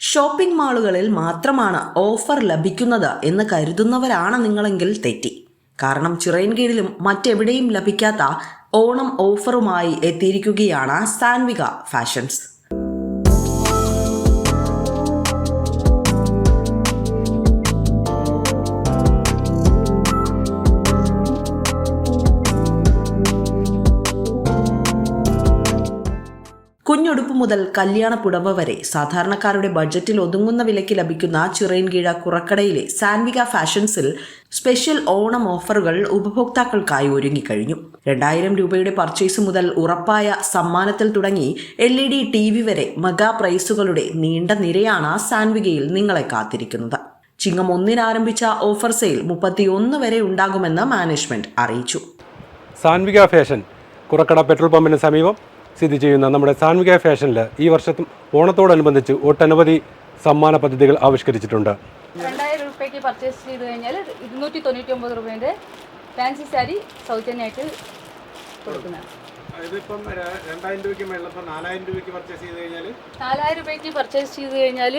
Shopping മാളുകളിൽ മാത്രമാണ് offer ലഭിക്കുന്നത് എന്ന് കരുതുന്നവരാണ് നിങ്ങളെങ്കിൽ തെറ്റി. കാരണം ചിറയൻകീഴിലും മറ്റെവിടെയും ലഭിക്കാത്ത ഓണം ഓഫറുമായി എത്തിയിരിക്കുകയാണ് സാൻവിക ഫാഷൻസ്. കുഞ്ഞുടുപ്പ് മുതൽ കല്യാണ പുടവ വരെ സാധാരണക്കാരുടെ ബഡ്ജറ്റിൽ ഒതുങ്ങുന്ന വിലയ്ക്ക് ലഭിക്കുന്ന ചിറയൻകീഴ് കുറക്കടയിലെ സാൻവിക ഫാഷൻസിൽ സ്പെഷ്യൽ ഓണം ഓഫറുകൾ ഉപഭോക്താക്കൾക്കായി ഒരുങ്ങിക്കഴിഞ്ഞു. 2000 രൂപയുടെ പർച്ചേസ് മുതൽ ഉറപ്പായ സമ്മാനത്തിൽ തുടങ്ങി LED TV വരെ മെഗാ പ്രൈസുകളുടെ നീണ്ട നിരയാണ് സാൻവികയിൽ നിങ്ങളെ കാത്തിരിക്കുന്നത്. ചിങ്ങം 1 ആരംഭിച്ച ഓഫർ സെയിൽ 31 വരെ ഉണ്ടാകുമെന്ന് മാനേജ്മെന്റ് അറിയിച്ചു. സാൻവിക ഫാഷൻ കുറക്കട പെട്രോൾ പമ്പിന് സമീപം സ്ഥിതി ചെയ്യുന്ന നമ്മുടെ സാൻവിക ഫാഷനിൽ ഈ വർഷത്തും ഓണത്തോടനുബന്ധിച്ച് ഒട്ടനവധി സമ്മാന പദ്ധതികൾ ആവിഷ്കരിച്ചിട്ടുണ്ട്. 2000 രൂപയ്ക്ക് പർച്ചേസ് ചെയ്ത് കഴിഞ്ഞാൽ 299 രൂപയുടെ ഫാൻസി സാരി സൗജന്യമായിട്ട് കൊടുക്കുന്നതാണ്. 2000 രൂപയ്ക്ക് മേളിൽ 4000 രൂപയ്ക്ക് പർച്ചേസ് ചെയ്ത് കഴിഞ്ഞാൽ 4000 രൂപയ്ക്ക് പർച്ചേസ് ചെയ്ത് കഴിഞ്ഞാൽ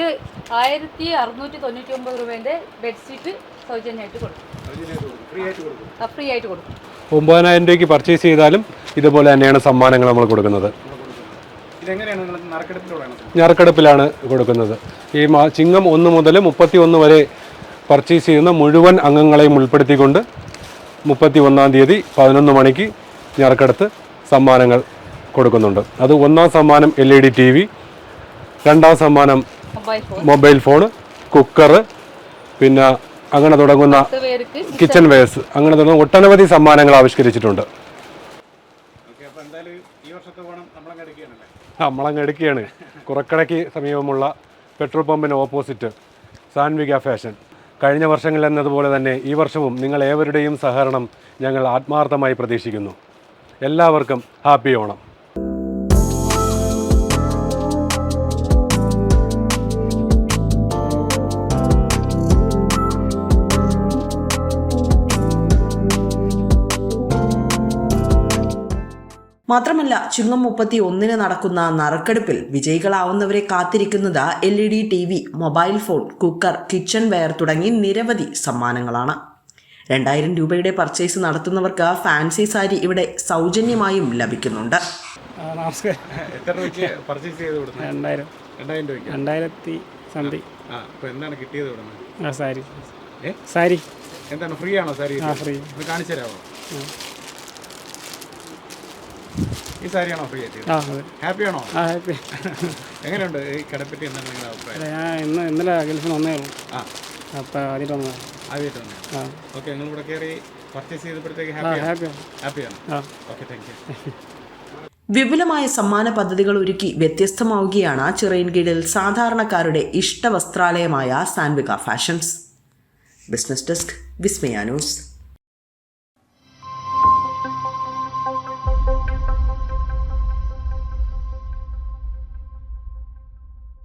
1699 രൂപയുടെ ബെഡ്ഷീറ്റ് സൗജന്യമായിട്ട് കൊടുക്കും. ഫ്രീ ആയിട്ട് കൊടുക്കും. 9000 രൂപയ്ക്ക് പർച്ചേസ് ചെയ്താലും ഇതുപോലെ തന്നെയാണ് സമ്മാനങ്ങൾ നമ്മൾ കൊടുക്കുന്നത്. നറുക്കെടുപ്പിലാണ് കൊടുക്കുന്നത്. ഈ ചിങ്ങം 1 മുതൽ 31 വരെ പർച്ചേസ് ചെയ്യുന്ന മുഴുവൻ അംഗങ്ങളെയും ഉൾപ്പെടുത്തിക്കൊണ്ട് 31-ാം തീയതി 11 മണിക്ക് നറുക്കെടുത്ത് സമ്മാനങ്ങൾ കൊടുക്കുന്നുണ്ട്. അത് 1-ാം സമ്മാനം LED TV, 2-ാം സമ്മാനം മൊബൈൽ ഫോൺ, കുക്കർ, പിന്നെ അങ്ങനെ തുടങ്ങുന്ന കിച്ചൺ വെയർസ്, അങ്ങനെ തുടങ്ങുന്ന ഒട്ടനവധി സമ്മാനങ്ങൾ ആവിഷ്കരിച്ചിട്ടുണ്ട്. നമ്മളങ്ങ് കുറക്കടയ്ക്ക് സമീപമുള്ള പെട്രോൾ പമ്പിന് ഓപ്പോസിറ്റ് സാൻവിക ഫാഷൻ. കഴിഞ്ഞ വർഷങ്ങളിൽ എന്നതുപോലെ തന്നെ ഈ വർഷവും നിങ്ങൾ ഏവരുടെയും സഹകരണം ഞങ്ങൾ ആത്മാർത്ഥമായി പ്രതീക്ഷിക്കുന്നു. എല്ലാവർക്കും ഹാപ്പി ഓണം. മാത്രമല്ല, ചിങ്ങം 31 നടക്കുന്ന നറുക്കെടുപ്പിൽ വിജയികളാവുന്നവരെ കാത്തിരിക്കുന്നത് LED TV, mobile phone, cooker, kitchen wear തുടങ്ങി നിരവധി സമ്മാനങ്ങളാണ്. 2000 രൂപയുടെ പർച്ചേസ് നടത്തുന്നവർക്ക് ഫാൻസി സാരി ഇവിടെ സൗജന്യമായും ലഭിക്കുന്നുണ്ട്. ഫ്രീ ആണോ സാരി? കാണിച്ചു തരാമോ? ഈ സാരിയാണോ ഫ്രീ ആയിട്ട്? ഹാപ്പിയാണോ? എങ്ങനെയുണ്ട് ഈ കടപ്പറ്റി? എന്താണ് നിങ്ങളുടെ അഭിപ്രായം? ഇന്നലെ ഗൾഫിൽ വന്നേ ഉള്ളൂ. അപ്പോൾ ആദ്യമായിട്ട് വന്നതാണ്. ഓക്കെ, നിങ്ങളിവിടെ കയറി പർച്ചേസ് ചെയ്തപ്പോഴത്തേക്ക് ഹാപ്പിയാണ്? Okay, thank you. വിപുലമായ സമ്മാന പദ്ധതികൾ ഒരുക്കി വ്യത്യസ്തമാവുകയാണ് ചിറയൻകീഴിൽ സാധാരണക്കാരുടെ ഇഷ്ടവസ്ത്രാലയമായ സാൻവിക ഫാഷൻസ്. ബിസിനസ് ഡെസ്ക്, വിസ്മയ ന്യൂസ്.